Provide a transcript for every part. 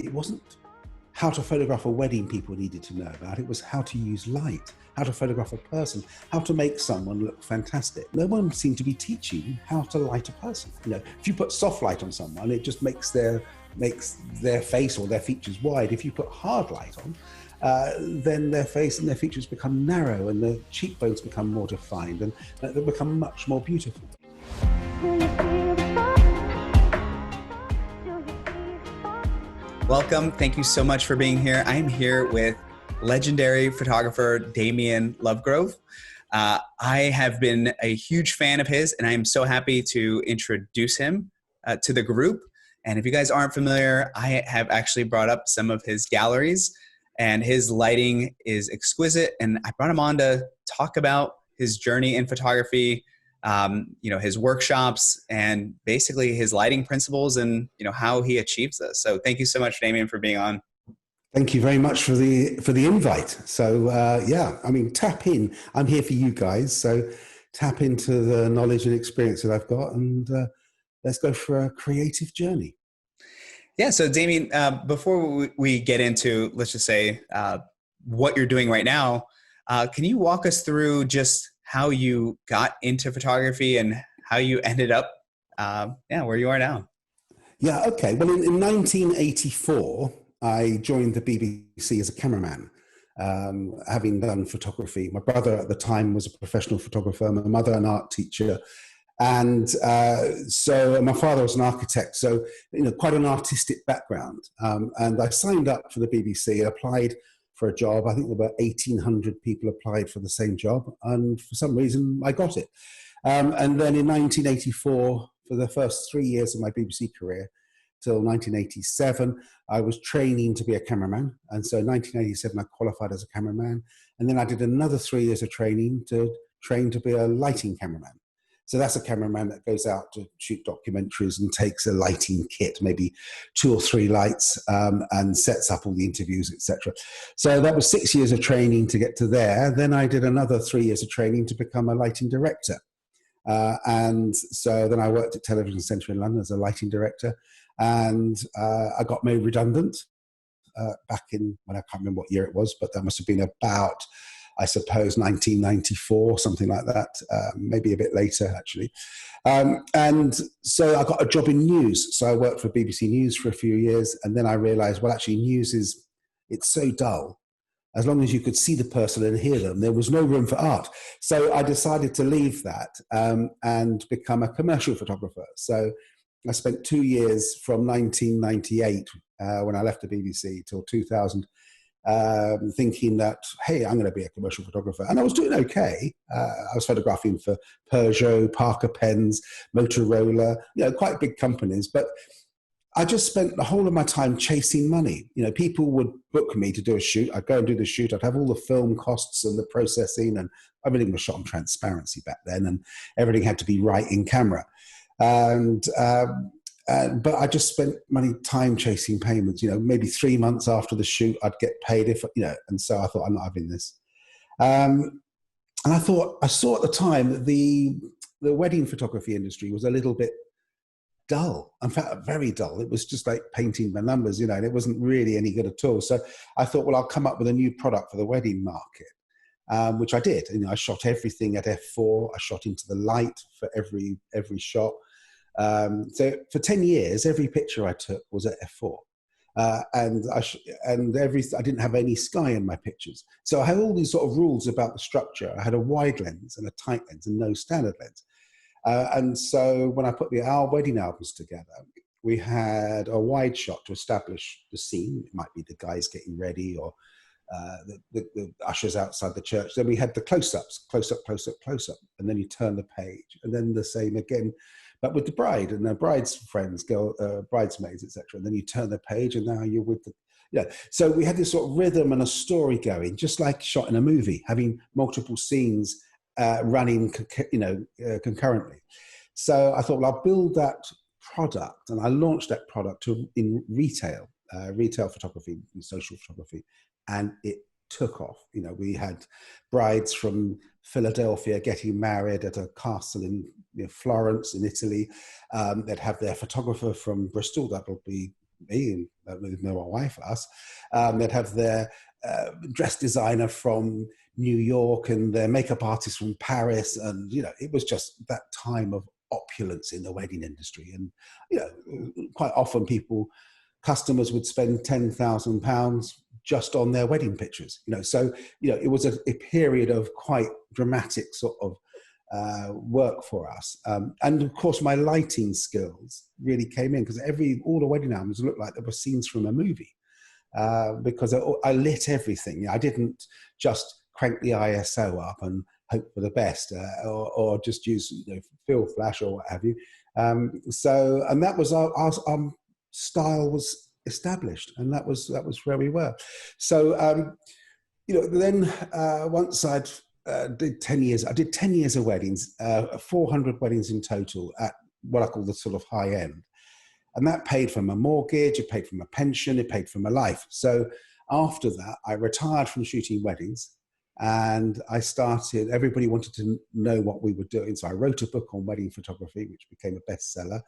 it wasn't how to photograph a wedding people needed to know about. It was how to use light, how to photograph a person, how to make someone look fantastic. No one seemed to be teaching you how to light a person. If you put soft light on someone, it just makes their face or their features wide. If you put hard light on, then their face and their features become narrow and the cheekbones become more defined and they become much more beautiful. Welcome. Thank you so much for being here. I am here with legendary photographer Damien Lovegrove. I have been a huge fan of his, and I am so happy to introduce him to the group. And if you guys aren't familiar, I have actually brought up some of his galleries, and his lighting is exquisite. And I brought him on to talk about his journey in photography, his workshops, and basically his lighting principles and, how he achieves this. So thank you so much, Damien, for being on. Thank you very much for the invite. So tap in. I'm here for you guys. So tap into the knowledge and experience that I've got, and let's go for a creative journey. Yeah. So Damien, before we get into, let's just say, what you're doing right now, can you walk us through just how you got into photography and how you ended up, where you are now? Yeah. Okay. Well, in 1984, I joined the BBC as a cameraman, having done photography. My brother at the time was a professional photographer, my mother an art teacher. And so my father was an architect, so quite an artistic background. And I signed up for the BBC, applied for a job. I think there were 1,800 people applied for the same job, and for some reason I got it. And then in 1984, for the first 3 years of my BBC career, till 1987, I was training to be a cameraman. And so in 1987, I qualified as a cameraman. And then I did another 3 years of training to train to be a lighting cameraman. So that's a cameraman that goes out to shoot documentaries and takes a lighting kit, maybe 2 or 3 lights, and sets up all the interviews, etc. So that was 6 years of training to get to there. Then I did another 3 years of training to become a lighting director. And so then I worked at Television Centre in London as a lighting director, and I got made redundant back in, well, I can't remember what year it was, but that must have been about, I suppose, 1994, something like that, maybe a bit later, actually. And so I got a job in news. So I worked for BBC News for a few years, and then I realized, well, actually, news it's so dull. As long as you could see the person and hear them, there was no room for art. So I decided to leave that and become a commercial photographer. So I spent 2 years from 1998, when I left the BBC, till 2000, thinking that, hey, I'm going to be a commercial photographer. And I was doing okay. I was photographing for Peugeot, Parker Pens, Motorola, quite big companies. But I just spent the whole of my time chasing money. People would book me to do a shoot. I'd go and do the shoot. I'd have all the film costs and the processing, and everything was shot on transparency back then, and everything had to be right in camera. But I just spent time chasing payments. Maybe 3 months after the shoot, I'd get paid and so I thought, I'm not having this. And I saw at the time that the wedding photography industry was a little bit dull. In fact, very dull. It was just like painting by numbers, and it wasn't really any good at all. So I thought, well, I'll come up with a new product for the wedding market, which I did. I shot everything at f4. I shot into the light for every shot. So for 10 years, every picture I took was at f4. And I didn't have any sky in my pictures. So I had all these sort of rules about the structure. I had a wide lens and a tight lens and no standard lens. And so when I put our wedding albums together, we had a wide shot to establish the scene. It might be the guys getting ready or the ushers outside the church. Then we had the close-ups, close-up, close-up, close-up. And then you turn the page. And then the same again, but with the bride and the bride's friends, bridesmaids, etc. And then you turn the page and now you're with the... So we had this sort of rhythm and a story going, just like shot in a movie, having multiple scenes running, concurrently. So I thought, well, I'll build that product, and I launched that product in retail photography, social photography, and it took off. We had brides from Philadelphia getting married at a castle in Florence in Italy. They'd have their photographer from Bristol. That'll be me and my wife, us. They'd have their dress designer from New York and their makeup artist from Paris. And, it was just that time of opulence in the wedding industry. And, quite often customers would spend £10,000 just on their wedding pictures, so, it was a period of quite dramatic sort of work for us. And of course, my lighting skills really came in because all the wedding albums looked like they were scenes from a movie because I lit everything. I didn't just crank the ISO up and hope for the best or just use fill flash or what have you. And that was our style was established, and that was where we were. So then once I'd did 10 years. I did 10 years of weddings, 400 weddings in total at what I call the sort of high end. And that paid for my mortgage, it paid for my pension, it paid for my life. So after that, I retired from shooting weddings and everybody wanted to know what we were doing. So I wrote a book on wedding photography, which became a bestseller.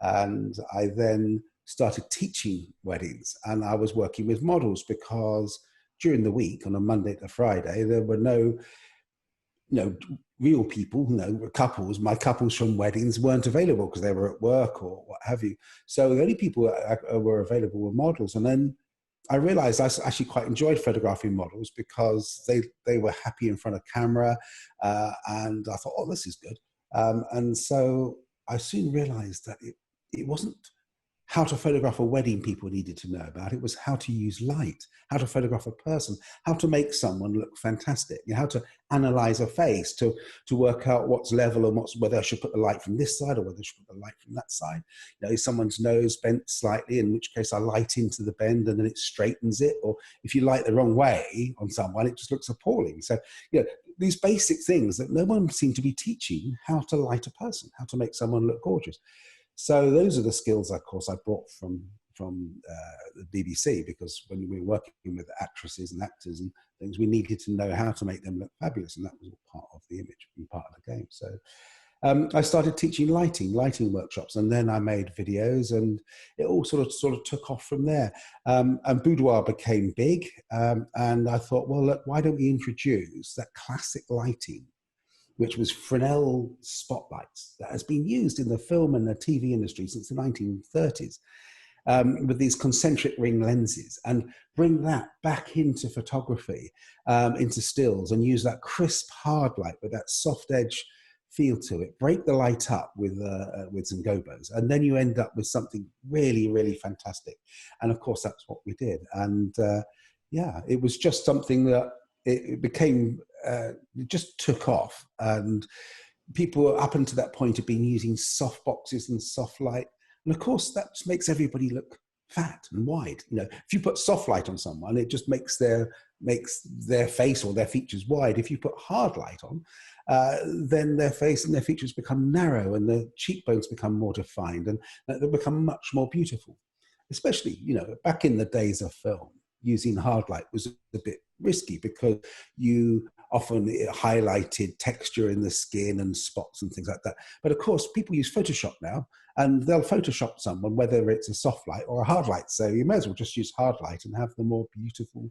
And I then started teaching weddings, and I was working with models because during the week on a Monday to Friday, there were no real people, couples. My couples from weddings weren't available because they were at work or what have you. So the only people that were available were models. And then I realized I actually quite enjoyed photographing models because they were happy in front of camera. And I thought, oh, this is good. And so I soon realized that it wasn't how to photograph a wedding people needed to know about. It was how to use light, how to photograph a person, how to make someone look fantastic, how to analyze a face, to work out what's level and whether I should put the light from this side or whether I should put the light from that side. Is someone's nose bent slightly, in which case I light into the bend and then it straightens it. Or if you light the wrong way on someone, it just looks appalling. So, these basic things that no one seemed to be teaching, how to light a person, how to make someone look gorgeous. So those are the skills, of course, I brought from the BBC, because when we were working with actresses and actors and things, we needed to know how to make them look fabulous, and that was all part of the image and part of the game. So I started teaching lighting workshops, and then I made videos, and it all sort of took off from there. And Boudoir became big, and I thought, well, look, why don't we introduce that classic lighting, which was Fresnel spotlights that has been used in the film and the TV industry since the 1930s, with these concentric ring lenses, and bring that back into photography, into stills, and use that crisp hard light with that soft edge feel to it, break the light up with some gobos, and then you end up with something really, really fantastic. And of course, that's what we did. And it was just something that it became, it just took off, and people up until that point have been using soft boxes and soft light. And of course, that just makes everybody look fat and wide. If you put soft light on someone, it just makes their face or their features wide. If you put hard light on, then their face and their features become narrow, and the cheekbones become more defined, and they become much more beautiful. Especially, back in the days of film, using hard light was a bit risky because you often highlighted texture in the skin and spots and things like that. But of course, people use Photoshop now, and they'll Photoshop someone whether it's a soft light or a hard light. So you may as well just use hard light and have the more beautiful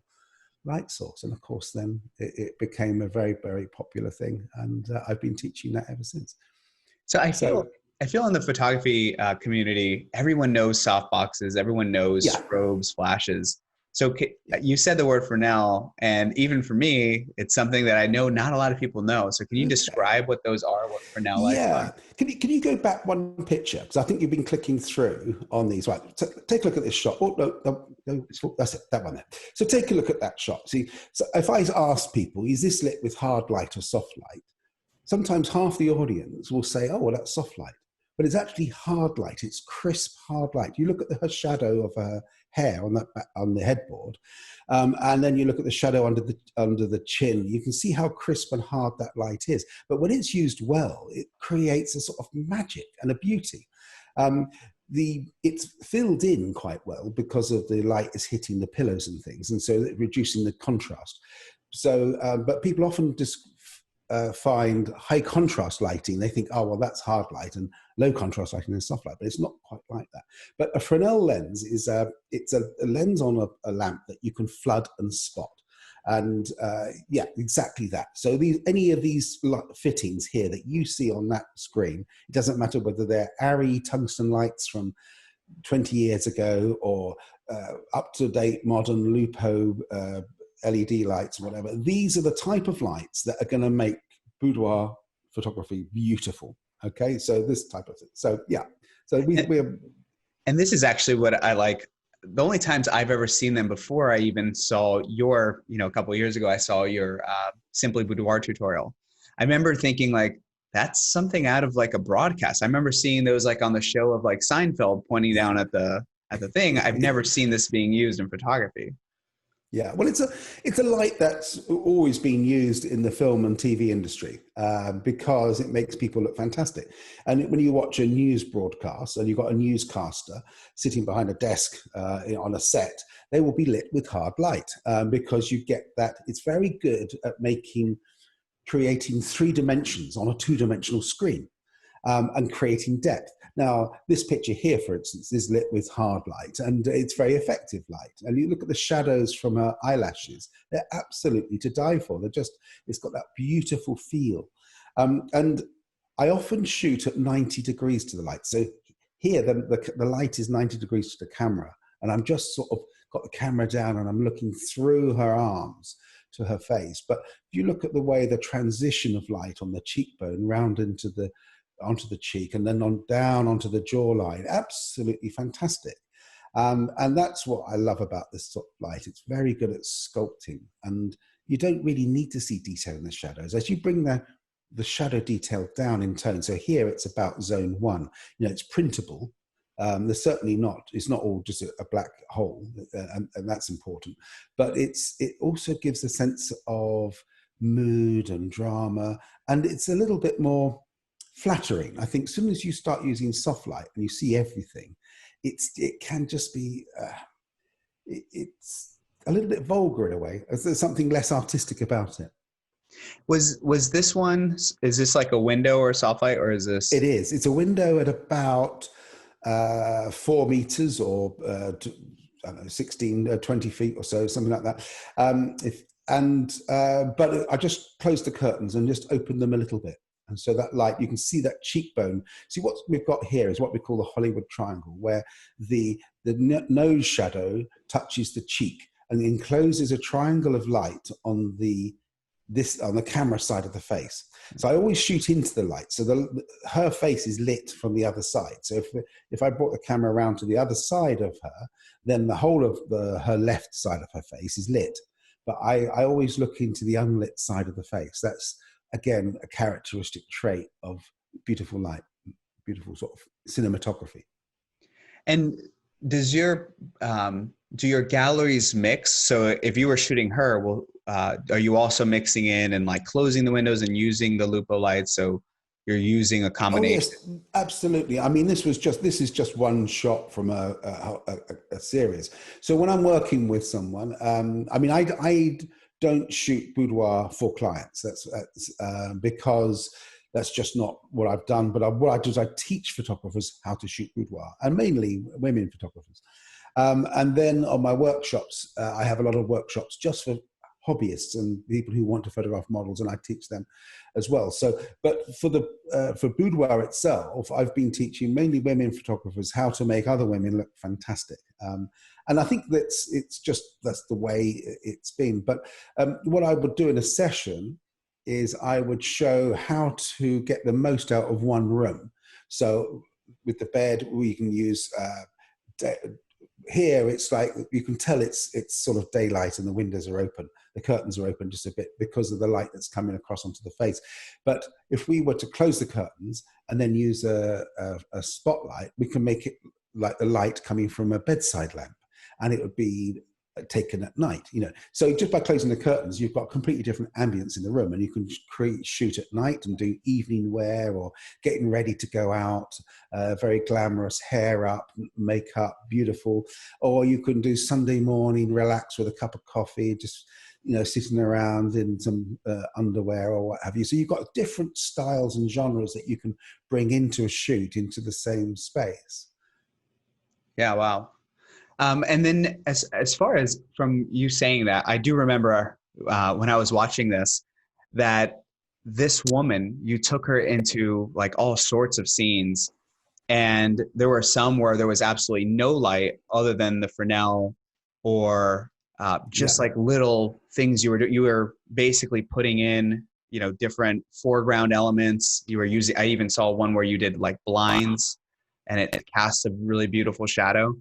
light source. And of course, then it became a very, very popular thing. And I've been teaching that ever since. So I feel in the photography community, everyone knows soft boxes, everyone knows strobes, flashes. So you said the word Fresnel, and even for me, it's something that I know not a lot of people know. So can you describe what those are, what Fresnel lights are? Can you go back one picture? Because I think you've been clicking through on these. Right, take a look at this shot. Oh, no, that's it, that one there. So take a look at that shot. See, so if I ask people, is this lit with hard light or soft light? Sometimes half the audience will say, oh, well, that's soft light. But it's actually hard light. It's crisp, hard light. You look at her shadow of her hair on the headboard, and then you look at the shadow under the chin. You can see how crisp and hard that light is. But when it's used well, it creates a sort of magic and a beauty. It's filled in quite well because of the light is hitting the pillows and things, and so reducing the contrast. So, but people often just find high contrast lighting, they think, oh, well, that's hard light, and low contrast lighting is soft light, but it's not quite like that. But a Fresnel lens is it's a lens on a lamp that you can flood and spot. And yeah, exactly that. So any of these fittings here that you see on that screen, it doesn't matter whether they're ARRI tungsten lights from 20 years ago or up-to-date modern Lupo LED lights, whatever. These are the type of lights that are going to make boudoir photography beautiful. Okay, so this type of thing. So yeah, so we're... And this is actually what I like. The only times I've ever seen them before I even saw your, a couple of years ago, I saw your Simply Boudoir tutorial. I remember thinking like, that's something out of like a broadcast. I remember seeing those like on the show of like Seinfeld pointing down at the thing. I've never seen this being used in photography. Yeah, well, it's a light that's always been used in the film and TV industry because it makes people look fantastic. And when you watch a news broadcast and you've got a newscaster sitting behind a desk on a set, they will be lit with hard light because you get that. It's very good at creating 3 dimensions on a 2-dimensional screen and creating depth. Now, this picture here, for instance, is lit with hard light, and it's very effective light. And you look at the shadows from her eyelashes; they're absolutely to die for. It's got that beautiful feel. And I often shoot at 90 degrees to the light. So here, the light is 90 degrees to the camera, and I'm just sort of got the camera down, and I'm looking through her arms to her face. But if you look at the way the transition of light on the cheekbone round onto the cheek and then down onto the jawline, absolutely fantastic. And that's what I love about this sort of light. It's very good at sculpting, and you don't really need to see detail in the shadows. As you bring the shadow detail down in tone, so here it's about zone 1, it's printable. There's certainly it's not all just a black hole, and that's important. But it also gives a sense of mood and drama, and it's a little bit more flattering. I think as soon as you start using soft light and you see everything, it can just be, it's a little bit vulgar in a way. There's something less artistic about it. Was this one, is this like a window or a soft light, or is this? It is. It's a window at about 4 meters or I don't know, 16, 20 feet or so, something like that. But I just closed the curtains and just opened them a little bit. And so that light, you can see that cheekbone. See, what we've got here is what we call the Hollywood triangle, where the nose shadow touches the cheek and encloses a triangle of light on the camera side of the face. So I always shoot into the light. So her face is lit from the other side. So if I brought the camera around to the other side of her, then the whole of her left side of her face is lit. But I always look into the unlit side of the face. That's, again, a characteristic trait of beautiful light, beautiful sort of cinematography. And does do your galleries mix? So if you were shooting her, are you also mixing in and like closing the windows and using the Lupo lights? So you're using a combination. Oh, yes, absolutely. I mean, this is just one shot from a series. So when I'm working with someone, I mean, I don't shoot boudoir for clients. That's because that's just not what I've done. But what I do is I teach photographers how to shoot boudoir, and mainly women photographers. And then on my workshops, I have a lot of workshops just for hobbyists and people who want to photograph models, and I teach them as well. So, but for boudoir itself, I've been teaching mainly women photographers how to make other women look fantastic. And I think that's the way it's been. But what I would do in a session is I would show how to get the most out of one room. So with the bed, we can use here. It's like you can tell it's sort of daylight and the windows are open. The curtains are open just a bit because of the light that's coming across onto the face. But if we were to close the curtains and then use a spotlight, we can make it like the light coming from a bedside lamp, and it would be taken at night, So just by closing the curtains, you've got a completely different ambience in the room, and you can shoot at night and do evening wear or getting ready to go out, very glamorous, hair up, makeup, beautiful. Or you can do Sunday morning, relax with a cup of coffee, just, sitting around in some underwear or what have you. So you've got different styles and genres that you can bring into a shoot, into the same space. Yeah, wow. And then as far as from you saying that, I do remember when I was watching this, that this woman, you took her into like all sorts of scenes, and there were some where there was absolutely no light other than the Fresnel, or just Yeah. like little things you were basically putting in, different foreground elements. You were using. I even saw one where you did like blinds, and it casts a really beautiful shadow.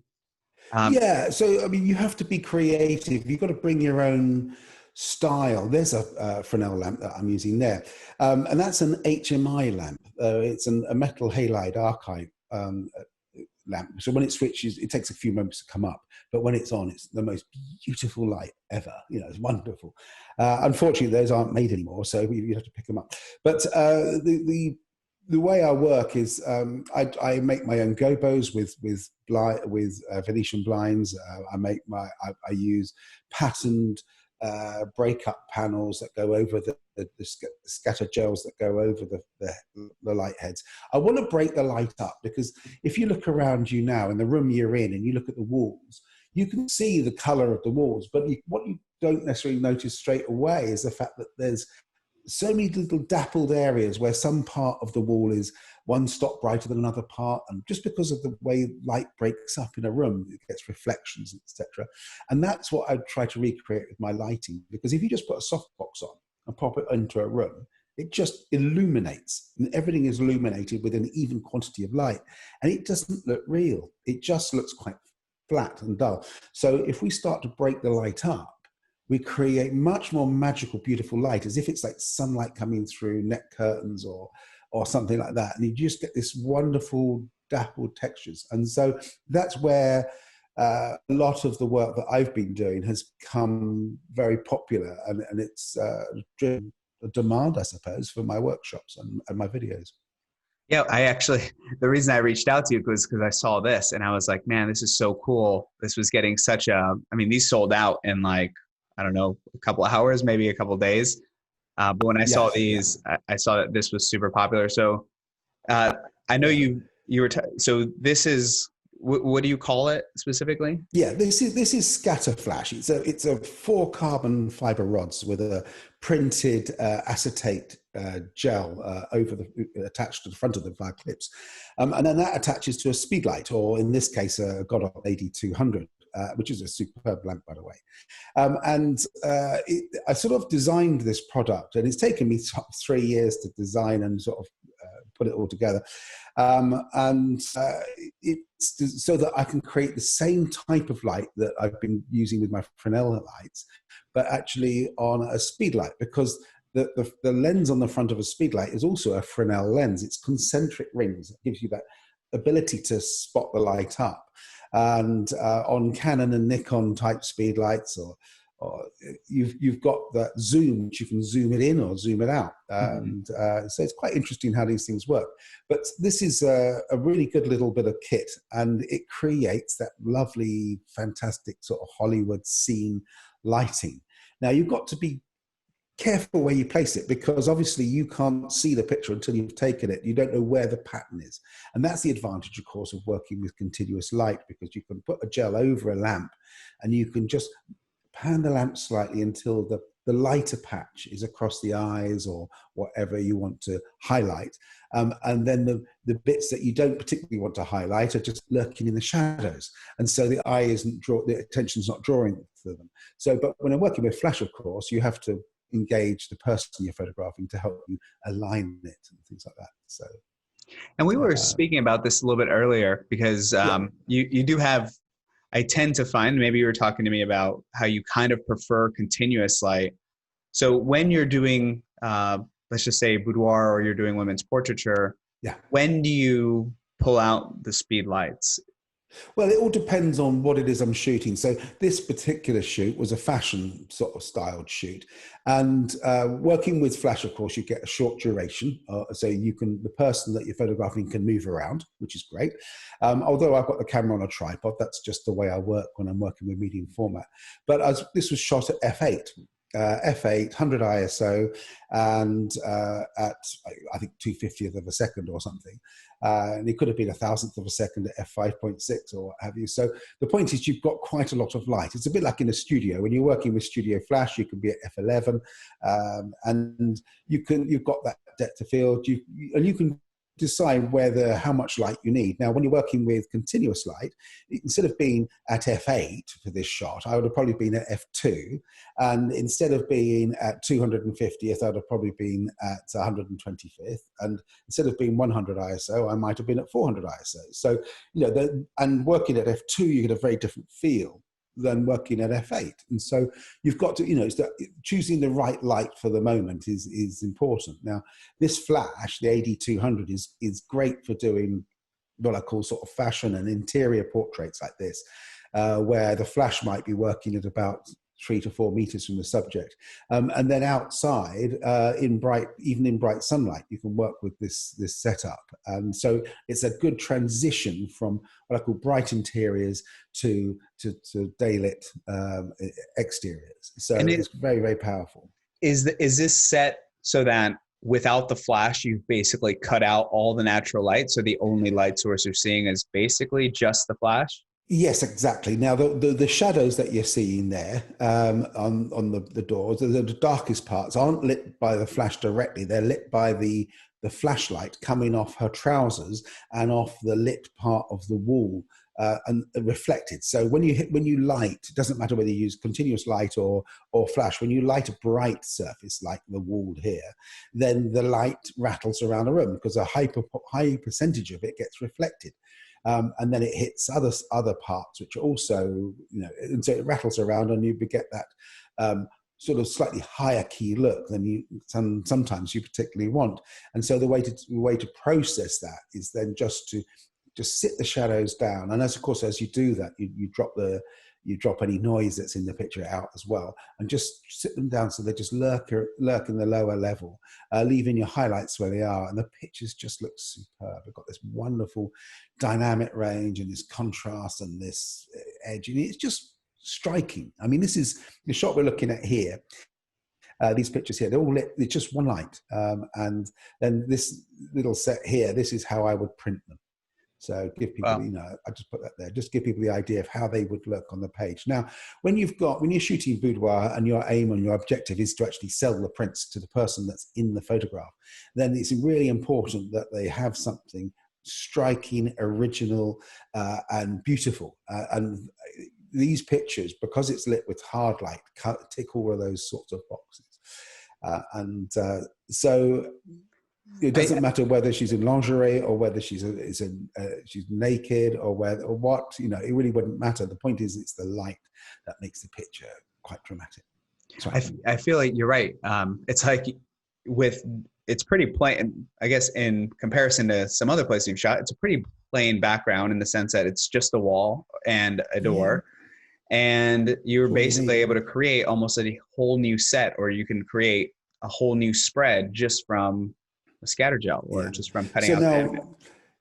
Yeah, so I mean, you have to be creative. You've got to bring your own style. There's a Fresnel lamp that I'm using there, and that's an HMI lamp. It's a metal halide archive lamp. So when it switches, it takes a few moments to come up, but when it's on, it's the most beautiful light ever. It's wonderful. Unfortunately, those aren't made anymore, so you have to pick them up. But the way I work is I make my own gobos with Venetian blinds. I use patterned breakup panels that go over the scatter gels that go over the light heads. I want to break the light up because if you look around you now in the room you're in and you look at the walls, you can see the color of the walls, but what you don't necessarily notice straight away is the fact that there's so many little dappled areas where some part of the wall is one stop brighter than another part, and just because of the way light breaks up in a room, it gets reflections, etc. And that's what I try to recreate with my lighting, because if you just put a softbox on and pop it into a room, it just illuminates, and everything is illuminated with an even quantity of light, and it doesn't look real. It just looks quite flat and dull. So if we start to break the light up, we create much more magical, beautiful light, as if it's like sunlight coming through net curtains or something like that. And you just get this wonderful dappled textures. And so that's where a lot of the work that I've been doing has become very popular. And it's driven a demand, I suppose, for my workshops and my videos. Yeah, the reason I reached out to you was because I saw this and I was like, man, this is so cool. This was getting these sold out in like, I don't know, a couple of hours, maybe a couple of days. But when I saw these, I saw that this was super popular. So I know you were, so this is, what do you call it specifically? Yeah, this is scatter flash. It's a 4 carbon fiber rods with a printed acetate gel attached to the front of them via clips, and then that attaches to a speedlight, or in this case, a Godot AD200. Which is a superb lamp, by the way. I sort of designed this product, and it's taken me 3 years to design and sort of put it all together. It's so that I can create the same type of light that I've been using with my Fresnel lights, but actually on a speedlight, because the lens on the front of a speedlight is also a Fresnel lens. It's concentric rings. It gives you that ability to spot the light up. And on Canon and Nikon type speed lights, or you've got that zoom, which you can zoom it in or zoom it out. And so it's quite interesting how these things work. But this is a really good little bit of kit, and it creates that lovely, fantastic sort of Hollywood scene lighting. Now, you've got to be careful where you place it, because obviously you can't see the picture until you've taken it. You don't know where the pattern is. And that's the advantage, of course, of working with continuous light, because you can put a gel over a lamp and you can just pan the lamp slightly until the lighter patch is across the eyes or whatever you want to highlight. And then the bits that you don't particularly want to highlight are just lurking in the shadows. And so the attention's not drawing to them. So, but when I'm working with flash, of course, you have to engage the person you're photographing to help you align it and things like that. So, and we were speaking about this a little bit earlier, because you do have, I tend to find, maybe you were talking to me about how you kind of prefer continuous light. So when you're doing, let's just say boudoir, or you're doing women's portraiture, when do you pull out the speed lights? Well, it all depends on what it is I'm shooting. So this particular shoot was a fashion sort of styled shoot, and working with flash, of course, you get a short duration. So the person that you're photographing can move around, which is great. Although I've got the camera on a tripod, that's just the way I work when I'm working with medium format. But this was shot at f8. f8, 100 ISO, and at I think 2/50th of a second or something. And it could have been 1,000th of a second at f5.6 or what have you. So the point is, you've got quite a lot of light. It's a bit like in a studio. When you're working with Studio Flash, you can be at f11, and you've got that depth of field. And you can decide how much light you need. Now, when you're working with continuous light, instead of being at f8 for this shot, I would have probably been at f2, and instead of being at 250th, I would have probably been at 125th, and instead of being 100 ISO, I might have been at 400 ISO. So, and working at f2, you get a very different feel than working at f8. And so you've got to, choosing the right light for the moment is important. Now, this flash, the AD200, is great for doing what I call sort of fashion and interior portraits like this, where the flash might be working at about 3 to 4 meters from the subject. And then outside, even in bright sunlight, you can work with this setup. And so it's a good transition from what I call bright interiors to daylit exteriors. So it's very, very powerful. Is this set so that without the flash, you've basically cut out all the natural light, so the only light source you're seeing is basically just the flash? Yes, exactly. Now, the shadows that you're seeing there on the doors, the darkest parts aren't lit by the flash directly. They're lit by the flashlight coming off her trousers and off the lit part of the wall and reflected. So when you light, it doesn't matter whether you use continuous light or flash. When you light a bright surface like the wall here, then the light rattles around the room because a high percentage of it gets reflected. And then it hits other parts, which are also, and so it rattles around, and you get that sort of slightly higher key look than sometimes you particularly want. And so the way to process that is then just to sit the shadows down, and of course as you do that, you drop any noise that's in the picture out as well, and just sit them down so they just lurk in the lower level, leaving your highlights where they are, and the pictures just look superb. We've got this wonderful dynamic range and this contrast and this edge, and it's just striking. I mean, this is the shot we're looking at here. These pictures here, they're all lit. It's just one light, and then this little set here. This is how I would print them. So give people, I just put that there, just give people the idea of how they would look on the page. Now, when you're shooting boudoir and your aim and your objective is to actually sell the prints to the person that's in the photograph, then it's really important that they have something striking, original, and beautiful. And these pictures, because it's lit with hard light, tick all of those sorts of boxes. So it doesn't matter whether she's in lingerie or whether she's naked or what, it really wouldn't matter. The point is, it's the light that makes the picture quite dramatic. I feel like you're right. It's like it's pretty plain, I guess, in comparison to some other places you've shot. It's a pretty plain background in the sense that it's just a wall and a door. Yeah. And you're basically able to create almost a whole new set, or you can create a whole new spread just from a scatter gel or just from cutting out the ambient.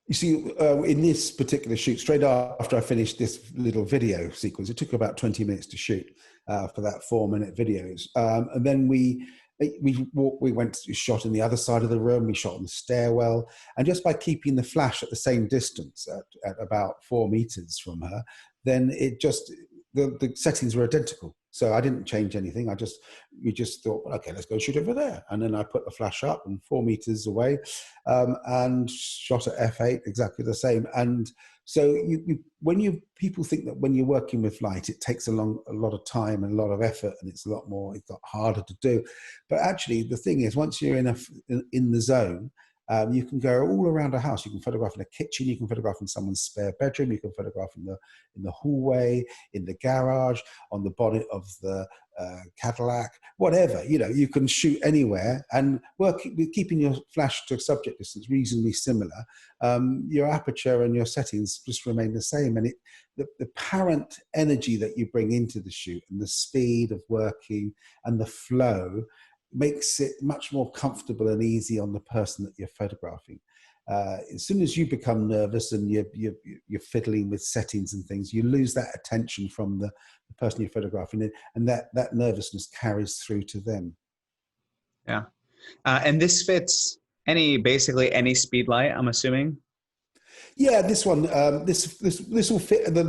You see, in this particular shoot, straight after I finished this little video sequence, it took about 20 minutes to shoot for that 4-minute videos. And then we shot in the other side of the room, we shot on the stairwell, and just by keeping the flash at the same distance at about 4 meters from her, then the settings were identical. So I didn't change anything. We just thought, okay, let's go shoot over there. And then I put the flash up and 4 meters away, and shot at f8, exactly the same. And so people think that when you're working with light, it takes a lot of time and a lot of effort, and it's a lot harder to do. But actually, the thing is, once you're in the zone, you can go all around a house. You can photograph in a kitchen. You can photograph in someone's spare bedroom. You can photograph in the hallway, in the garage, on the bonnet of the Cadillac, whatever. You can shoot anywhere and work with keeping your flash to subject distance reasonably similar. Your aperture and your settings just remain the same, and the apparent energy that you bring into the shoot and the speed of working and the flow makes it much more comfortable and easy on the person that you're photographing. as soon as you become nervous and you're fiddling with settings and things, you lose that attention from the person you're photographing, and that nervousness carries through to them. Yeah. And this fits basically any speed light, I'm assuming. Yeah, this one, this will fit the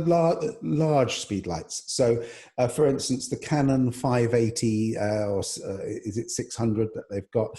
large speed lights. So, for instance, the Canon 580 or is it 600 that they've got?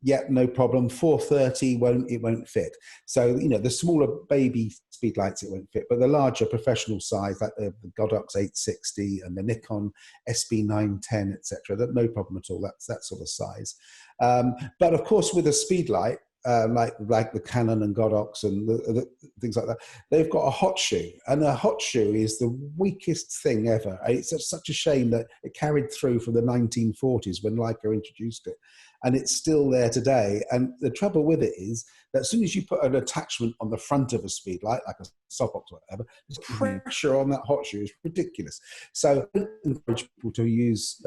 Yeah, no problem. 430 won't fit. So the smaller baby speed lights it won't fit, but the larger professional size like the Godox 860 and the Nikon SB910, etc. That no problem at all. That's that sort of size. But of course, with a speed light, like the Canon and Godox and the things like that, they've got a hot shoe, and a hot shoe is the weakest thing ever. It's such a shame that it carried through from the 1940s when Leica introduced it, and it's still there today. And the trouble with it is that as soon as you put an attachment on the front of a speed light, like a softbox or whatever, the pressure on that hot shoe is ridiculous. So I encourage people to use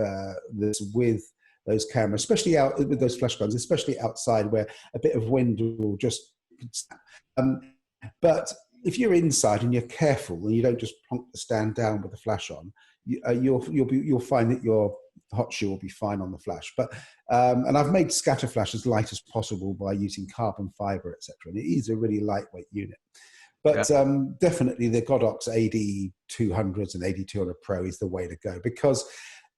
this with those cameras, especially out with those flash guns, especially outside where a bit of wind will just snap. But if you're inside and you're careful and you don't just plonk the stand down with the flash on, you'll find that your hot shoe will be fine on the flash. But and I've made scatter flash as light as possible by using carbon fiber, etc. And it is a really lightweight unit. But definitely the Godox AD200s and AD200 Pro is the way to go, because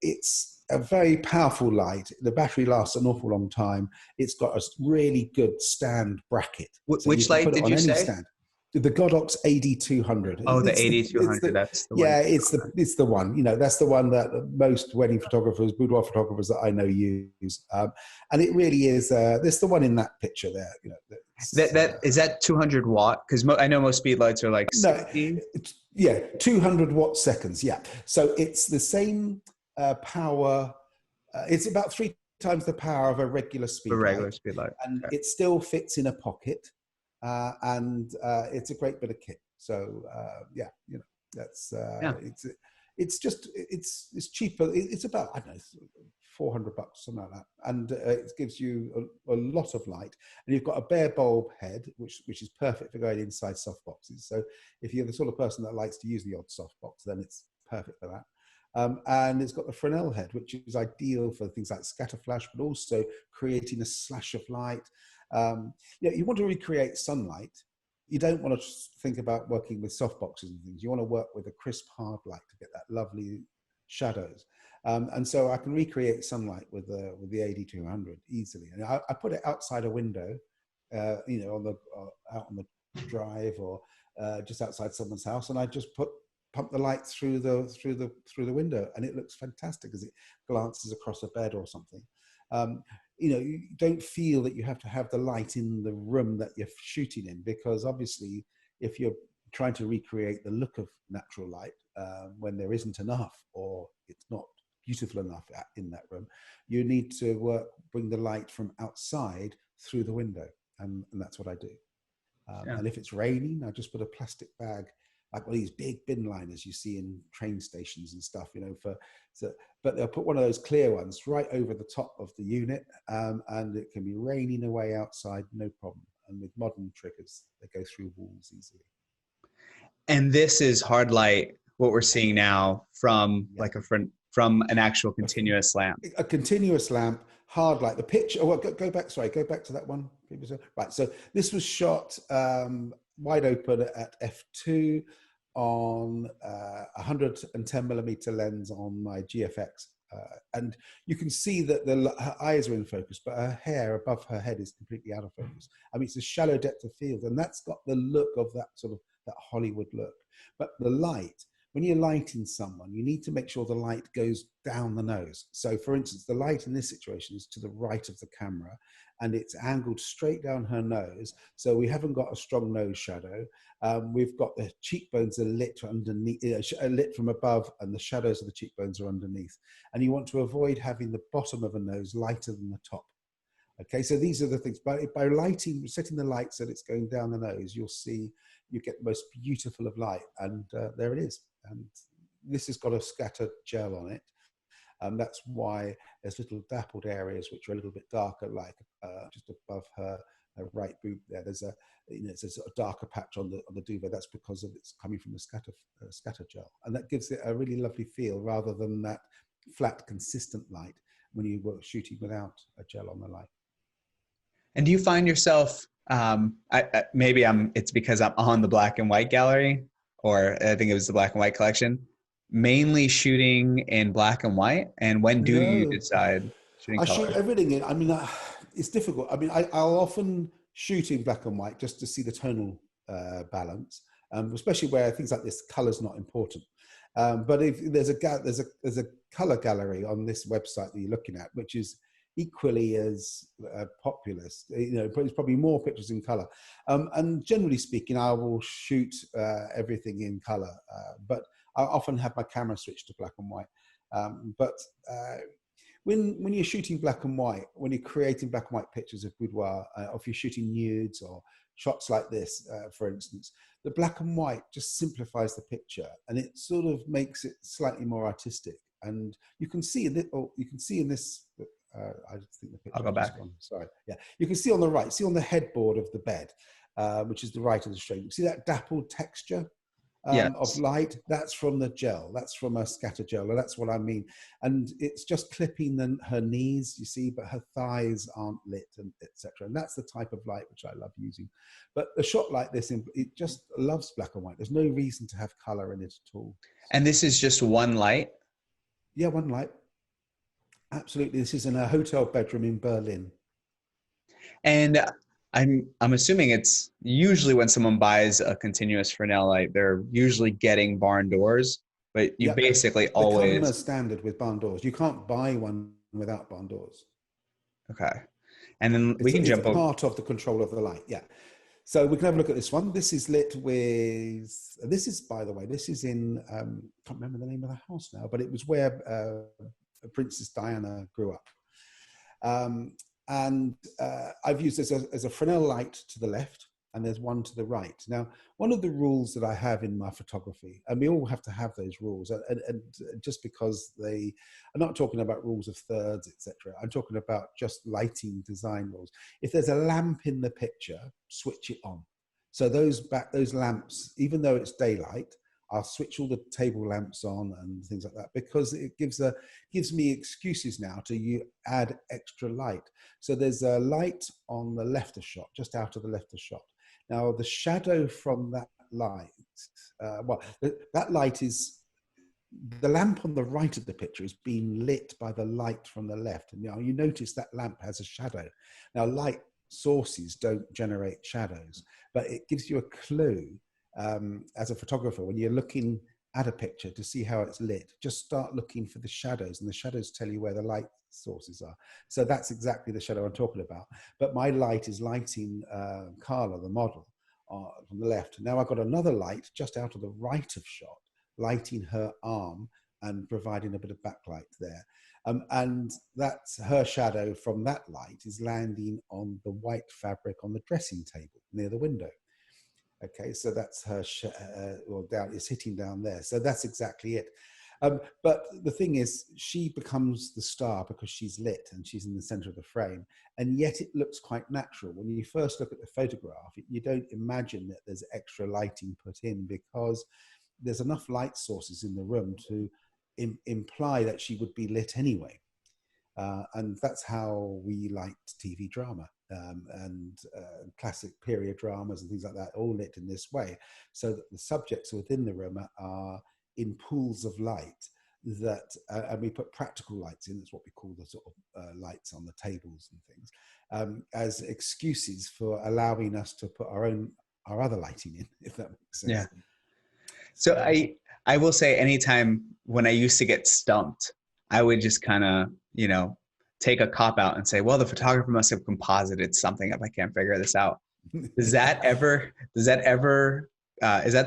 it's a very powerful light. The battery lasts an awful long time. It's got a really good stand bracket. So which light did you say? Stand. The Godox AD200. Oh, the AD200. That's the one. Yeah, it's the one. That's the one that most wedding photographers, boudoir photographers that I know use. And it really is. There's the one in that picture there. Is that 200 watt? Because I know most speed lights are like 60. Yeah, 200 watt seconds. Yeah, so it's the same power. It's about 3 times the power of a regular speed light. And it still fits in a pocket, and it's a great bit of kit. So that's it's cheaper. It's about, I don't know, $400, something like that, and it gives you a lot of light. And you've got a bare bulb head, which is perfect for going inside soft boxes. So if you're the sort of person that likes to use the odd soft box, then it's perfect for that. And it's got the Fresnel head, which is ideal for things like scatter flash, but also creating a slash of light. You want to recreate sunlight. You don't want to think about working with soft boxes and things. You want to work with a crisp, hard light to get that lovely shadows. And so I can recreate sunlight with the AD200 easily. And I put it outside a window, out on the drive or just outside someone's house, and I just pump the light through the window, and it looks fantastic as it glances across a bed or something. You don't feel that you have to have the light in the room that you're shooting in, because obviously if you're trying to recreate the look of natural light when there isn't enough, or it's not beautiful enough in that room, you need to bring the light from outside through the window, and that's what I do. And if it's raining, I just put a plastic bag, like one of these big bin liners you see in train stations and stuff, but they'll put one of those clear ones right over the top of the unit, and it can be raining away outside, no problem. And with modern triggers, they go through walls easily. And this is hard light, what we're seeing now from from an actual continuous lamp. A continuous lamp, hard light. The picture. Oh, go back to that one. Right. So this was shot wide open at f2 on 110mm lens on my GFX, and you can see that her eyes are in focus, but her hair above her head is completely out of focus. I mean, it's a shallow depth of field, and that's got the look of that sort of that Hollywood look. But the light, when you're lighting someone, you need to make sure the light goes down the nose. So for instance, the light in this situation is to the right of the camera, and it's angled straight down her nose. So we haven't got a strong nose shadow. We've got the cheekbones are lit underneath, lit from above, and the shadows of the cheekbones are underneath. And you want to avoid having the bottom of a nose lighter than the top. Okay, so these are the things. By setting the light so that it's going down the nose, you get the most beautiful of light, and there it is. And this has got a scattered gel on it. That's why there's little dappled areas which are a little bit darker, like just above her right boob there. There's a, it's a sort of darker patch on the duvet. That's because of it's coming from the scatter gel, and that gives it a really lovely feel rather than that flat, consistent light when you were shooting without a gel on the light. And do you find yourself, maybe it's because I'm on the black and white gallery, or I think it was the black and white collection, mainly shooting in black and white? And when do you No, decide shooting I color? shoot everything in. I mean, it's difficult. I mean, I'll often shoot in black and white just to see the tonal balance, especially where things like this, color's not important. But if there's a color gallery on this website that you're looking at, which is equally as populous, it's probably more pictures in color. And generally speaking, I will shoot everything in color, but I often have my camera switched to black and white. When you're shooting black and white, when you're creating black and white pictures of boudoir, or if you're shooting nudes or shots like this, for instance, the black and white just simplifies the picture, and it sort of makes it slightly more artistic. And you can see in this. I think the picture I'll go back. gone. Sorry, yeah, you can see on the right, see on the headboard of the bed, which is the right of the frame. See that dappled texture Yes. of light? That's from the gel. That's from a scatter gel, and that's what I mean. And it's just clipping her knees, you see, but her thighs aren't lit, and etc. And that's the type of light which I love using. But a shot like this, it just loves black and white. There's no reason to have color in it at all. And this is just one light? Yeah, one light. Absolutely. This is in a hotel bedroom in Berlin. And I'm assuming it's usually when someone buys a continuous Fresnel light, they're usually getting barn doors, but you basically always... They come as standard with barn doors. You can't buy one without barn doors. Okay. And then we can jump over. It's part of the control of the light, yeah. So we can have a look at this one. This is lit with, this is, by the way, this is in, I can't remember the name of the house now, but it was where Princess Diana grew up. I've used this as a Fresnel light to the left, and there's one to the right. Now, one of the rules that I have in my photography, and we all have to have those rules, and just because I'm not talking about rules of thirds, etc. I'm talking about just lighting design rules. If there's a lamp in the picture, switch it on. So those lamps, even though it's daylight, I'll switch all the table lamps on and things like that, because it gives me excuses now to add extra light. So there's a light on the left of shot, just out of the left of shot. Now the shadow from that light, that light is, the lamp on the right of the picture is being lit by the light from the left. And now you notice that lamp has a shadow. Now light sources don't generate shadows, but it gives you a clue. As a photographer, when you're looking at a picture to see how it's lit, just start looking for the shadows, and the shadows tell you where the light sources are. So that's exactly the shadow I'm talking about. But my light is lighting Carla, the model, from the left. Now I've got another light just out of the right of shot, lighting her arm and providing a bit of backlight there. And that's her shadow from that light is landing on the white fabric on the dressing table near the window. Okay, so that's her, it's hitting down there. So that's exactly it. But the thing is, she becomes the star because she's lit and she's in the center of the frame. And yet it looks quite natural. When you first look at the photograph, you don't imagine that there's extra lighting put in, because there's enough light sources in the room to imply that she would be lit anyway. And that's how we liked TV drama and classic period dramas and things like that, all lit in this way, so that the subjects within the room are in pools of light that, and we put practical lights in, that's what we call the sort of lights on the tables and things, as excuses for allowing us to put our other lighting in, if that makes sense. Yeah. So I will say, anytime when I used to get stumped, I would just kind of, take a cop out and say, well, the photographer must have composited something if I can't figure this out. Is that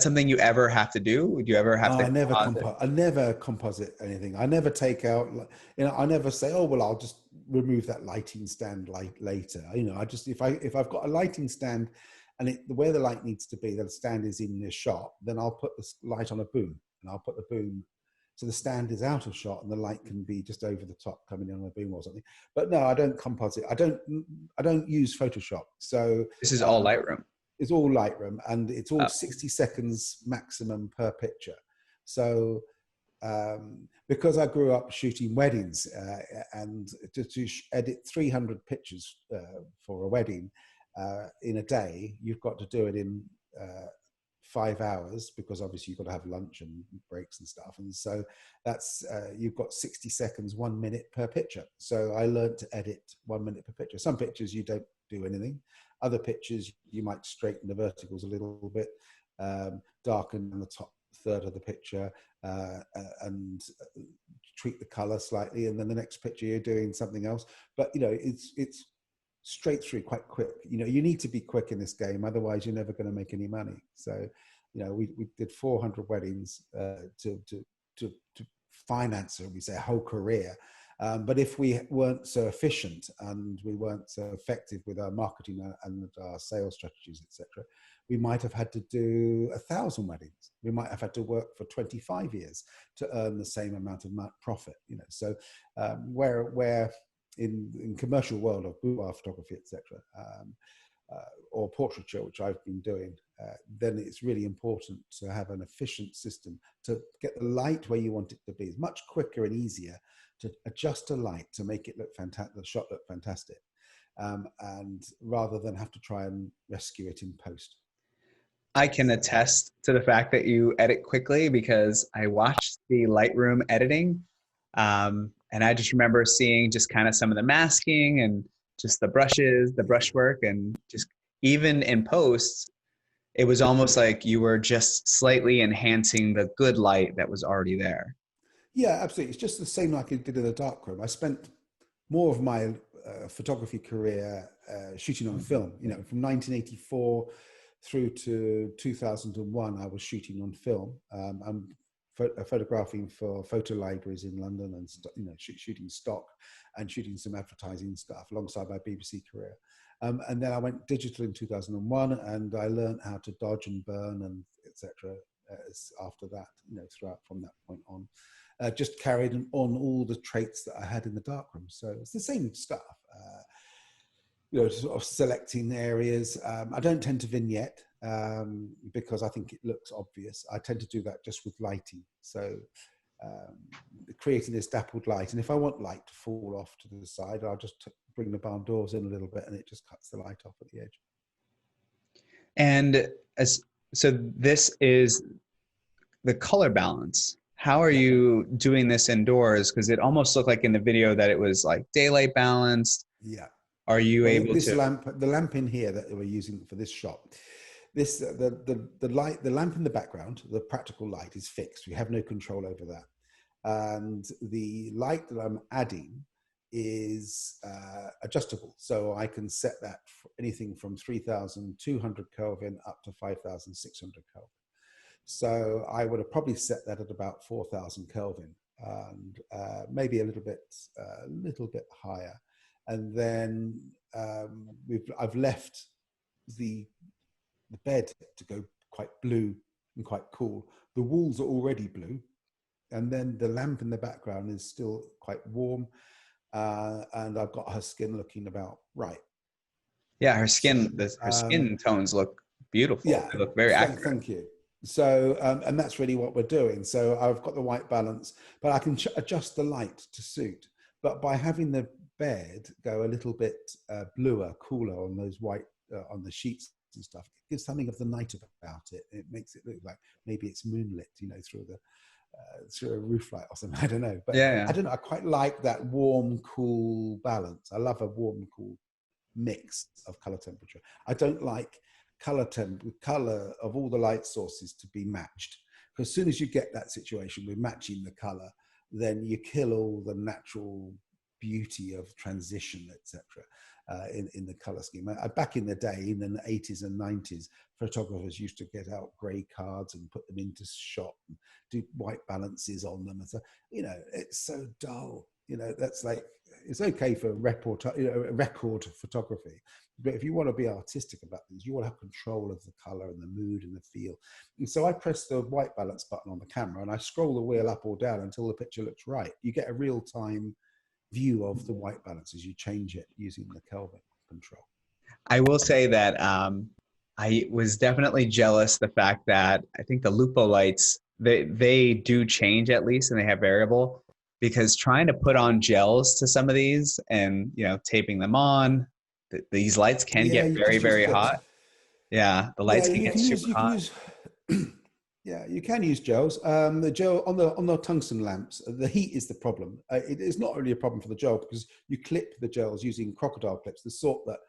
something you ever have to do? Would you ever have to? I never composite anything. I never take out, I never say, oh, well, I'll just remove that lighting stand later. I just, if I've got a lighting stand and where the light needs to be, the stand is in the shot, then I'll put the light on a boom, and I'll put the boom So the stand is out of shot and the light can be just over the top coming in on a beam or something. But no, I don't composite. I don't use Photoshop. So This is all Lightroom. it's all Lightroom, and it's all 60 seconds maximum per picture. So because I grew up shooting weddings and to edit 300 pictures for a wedding in a day, you've got to do it in 5 hours, because obviously you've got to have lunch and breaks and stuff. And so that's, you've got 60 seconds, 1 minute per picture. So I learned to edit 1 minute per picture. Some pictures you don't do anything. Other pictures you might straighten the verticals a little bit, darken the top third of the picture, and tweak the color slightly. And then the next picture you're doing something else. But you know, it's straight through, quite quick. You know, you need to be quick in this game, otherwise you're never going to make any money. So, you know, we did 400 weddings to finance, we say, a whole career. But if we weren't so efficient and we weren't so effective with our marketing and our sales strategies, etc., we might have had to do 1,000 weddings. We might have had to work for 25 years to earn the same amount of profit. You know, so where in commercial world of boudoir photography, etc., or portraiture, which I've been doing, then it's really important to have an efficient system to get the light where you want it to be. It's much quicker and easier to adjust a light to make it look fantastic, the shot look fantastic, and rather than have to try and rescue it in post. I can attest to the fact that you edit quickly, because I watched the Lightroom editing, and I just remember seeing just kind of some of the masking and just the brushes, the brushwork, and just even in post, it was almost like you were just slightly enhancing the good light that was already there. Yeah, absolutely. It's just the same like I did in the darkroom. I spent more of my photography career shooting on film. You know, from 1984 through to 2001, I was shooting on film. I'm photographing for photo libraries in London, and you know, shooting stock and shooting some advertising stuff alongside my BBC career. And then I went digital in 2001, and I learned how to dodge and burn and etc. After that, you know, throughout from that point on. Just carried on all the traits that I had in the darkroom. So it's the same stuff, you know, sort of selecting areas. I don't tend to vignette because I think it looks obvious. I tend to do that just with lighting. So creating this dappled light. And if I want light to fall off to the side, I'll just bring the barn doors in a little bit and it just cuts the light off at the edge. And so this is the color balance. How are you doing this indoors? Because it almost looked like in the video that it was like daylight balanced. Yeah. Are you able this to? the lamp in here that we're using for this shot, this the light, the lamp in the background, the practical light is fixed. We have no control over that, and the light that I'm adding is adjustable. So I can set that for anything from 3,200 Kelvin up to 5,600 Kelvin. So I would have probably set that at about 4,000 Kelvin, and maybe a little bit higher. And then I've left the bed to go quite blue and quite cool. The walls are already blue, and then the lamp in the background is still quite warm, and I've got her skin looking about right. Yeah, her skin, her skin tones look beautiful. Yeah, they look very accurate. Thank you. So, and that's really what we're doing. So I've got the white balance, but I can adjust the light to suit. But by having the bed go a little bit bluer, cooler on those white, on the sheets and stuff, it gives something of the night about it. It makes it look like maybe it's moonlit, you know, through a roof light or something. I don't know. But I don't know. I quite like that warm, cool balance. I love a warm, cool mix of color temperature. I don't like color of all the light sources to be matched, because as soon as you get that situation with matching the color, then you kill all the natural beauty of transition, etc. In the color scheme. Back in the day, in the 80s and 90s, photographers used to get out gray cards and put them into shot and do white balances on them, and so, you know, it's so dull. You know, that's like, it's okay for record photography, but if you want to be artistic about things, you want to have control of the color and the mood and the feel. And so I press the white balance button on the camera and I scroll the wheel up or down until the picture looks right. You get a real-time view of the white balance as you change it using the Kelvin control. I will say that I was definitely jealous the fact that I think the Lupo lights, they do change at least, and they have variable, because trying to put on gels to some of these and, you know, taping them on, these lights can Yeah, get you very, just use very clips. hot. Yeah, the Yeah, lights can get super you can hot. use yeah, you can use gels. The gel on the tungsten lamps, the heat is the problem. It is not really a problem for the gel because you clip the gels using crocodile clips, the sort that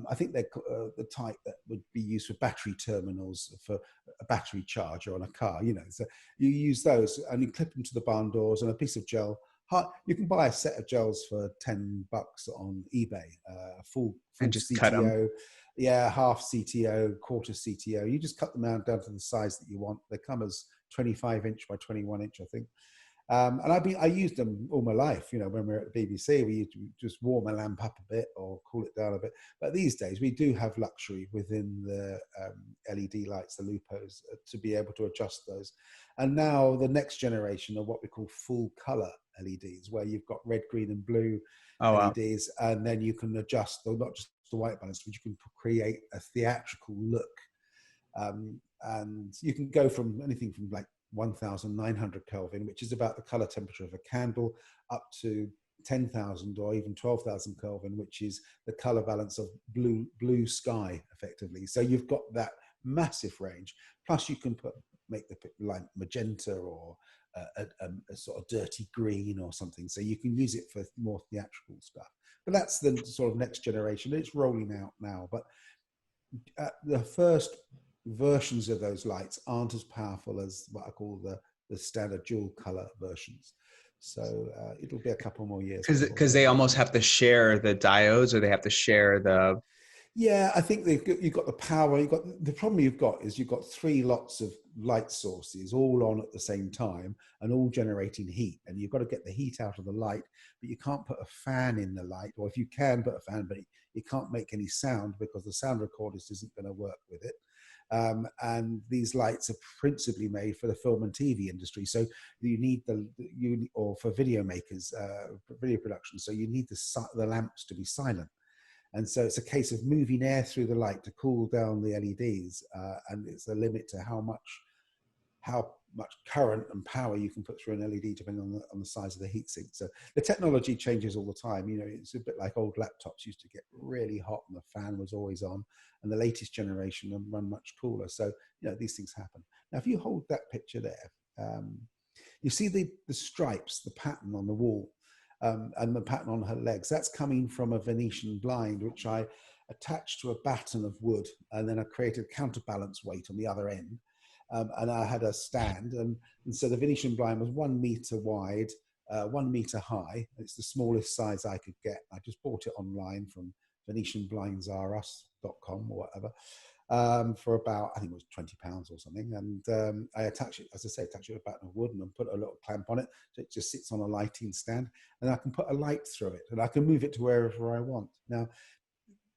I think they're the type that would be used for battery terminals for a battery charger on a car. You know, so you use those and you clip them to the barn doors and a piece of gel. You can buy a set of gels for $10 on eBay, full And just cut them. CTO. Yeah, half CTO, quarter CTO. You just cut them down to the size that you want. They come as 25-inch by 21-inch, I think. And I used them all my life. You know, when we were at the BBC, we used to just warm a lamp up a bit or cool it down a bit. But these days, we do have luxury within the LED lights, the Lupos, to be able to adjust those. And now the next generation of what we call full color LEDs, where you've got red, green, and blue Oh, wow. LEDs, and then you can adjust, not just the white balance, but you can create a theatrical look. And you can go from anything from like 1,900 Kelvin, which is about the color temperature of a candle, up to 10,000 or even 12,000 Kelvin, which is the color balance of blue sky, effectively. So you've got that massive range. Plus, you can make the light magenta or a sort of dirty green or something. So you can use it for more theatrical stuff. But that's the sort of next generation. It's rolling out now. But the first versions of those lights aren't as powerful as what I call the standard dual color versions. So it'll be a couple more years. Because they almost have to share the diodes, or they have to share the. Yeah, I think you've got the power. The problem you've got is you've got 3 lots of light sources all on at the same time and all generating heat. And you've got to get the heat out of the light, but you can't put a fan in the light. Or if you can put a fan, but it can't make any sound because the sound recordist isn't going to work with it. And these lights are principally made for the film and TV industry. So you need or for video makers, video production. So you need the lamps to be silent. And so it's a case of moving air through the light to cool down the LEDs. And it's a limit to how much current and power you can put through an LED depending on the size of the heatsink. So the technology changes all the time. You know, it's a bit like old laptops used to get really hot and the fan was always on, and the latest generation run much cooler. So, you know, these things happen. Now, if you hold that picture there, you see the stripes, the pattern on the wall. And the pattern on her legs, that's coming from a Venetian blind, which I attached to a batten of wood, and then I created counterbalance weight on the other end. And I had a stand, and so the Venetian blind was 1 meter wide, 1 meter high. It's the smallest size I could get. I just bought it online from VenetianBlindsRUs.com or whatever. For about, I think it was £20 or something. And I attach it, as I say, attach it to a batten of wood and then put a little clamp on it. So it just sits on a lighting stand, and I can put a light through it and I can move it to wherever I want. Now,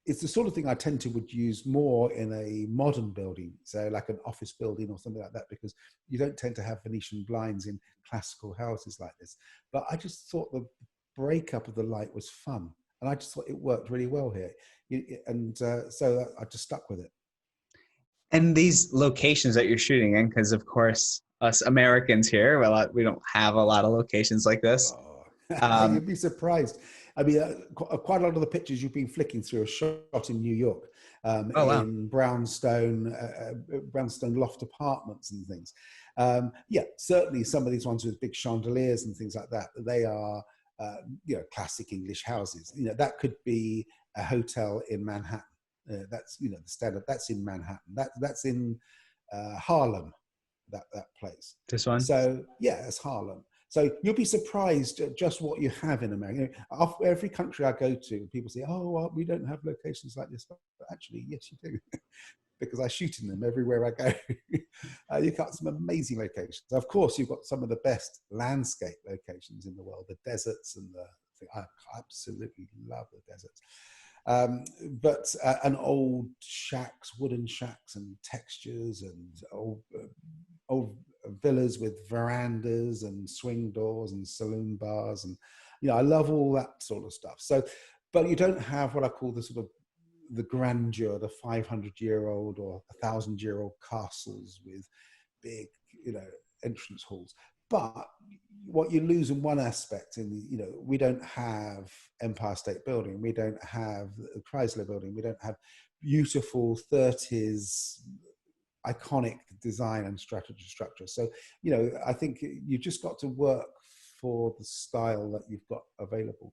it's the sort of thing I tend to would use more in a modern building, so like an office building or something like that, because you don't tend to have Venetian blinds in classical houses like this. But I just thought the breakup of the light was fun. And I just thought it worked really well here. And so I just stuck with it. And these locations that you're shooting in, because of course us Americans here, we don't have a lot of locations like this. Oh, you'd be surprised. I mean, quite a lot of the pictures you've been flicking through are shot in New York, Oh, wow. in brownstone loft apartments and things. Yeah, certainly some of these ones with big chandeliers and things like that, they are, you know, classic English houses. You know, that could be a hotel in Manhattan. That's, you know, the standard. That's in Manhattan. That's in Harlem. That place. This one. So yeah, it's Harlem. So you'll be surprised at just what you have in America. You know, every country I go to, people say, "Oh, well, we don't have locations like this." But actually, yes, you do, because I shoot in them everywhere I go. You've got some amazing locations. Of course, you've got some of the best landscape locations in the world, the deserts and the I absolutely love the deserts. But and old shacks, wooden shacks, and textures, and old villas with verandas and swing doors and saloon bars, and I love all that sort of stuff. So, but you don't have what I call the sort of the grandeur, the 500-year-old or 1,000-year-old castles with big, entrance halls. But what you lose in one aspect, we don't have Empire State Building, we don't have the Chrysler Building, we don't have beautiful 30s iconic design and structure. So, I think you just got to work for the style that you've got available.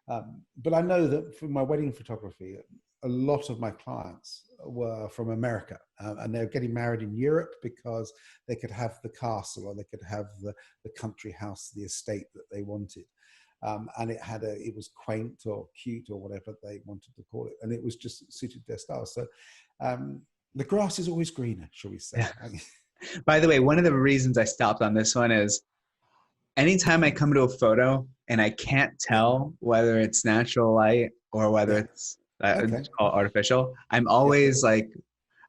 But I know that for my wedding photography, a lot of my clients were from America, and they're getting married in Europe because they could have the castle, or they could have the country house, the estate that they wanted. And it was quaint or cute or whatever they wanted to call it. And it was just suited their style. So the grass is always greener, shall we say. Yeah. By the way, one of the reasons I stopped on this one is anytime I come to a photo and I can't tell whether it's natural light or whether it's artificial, I'm always I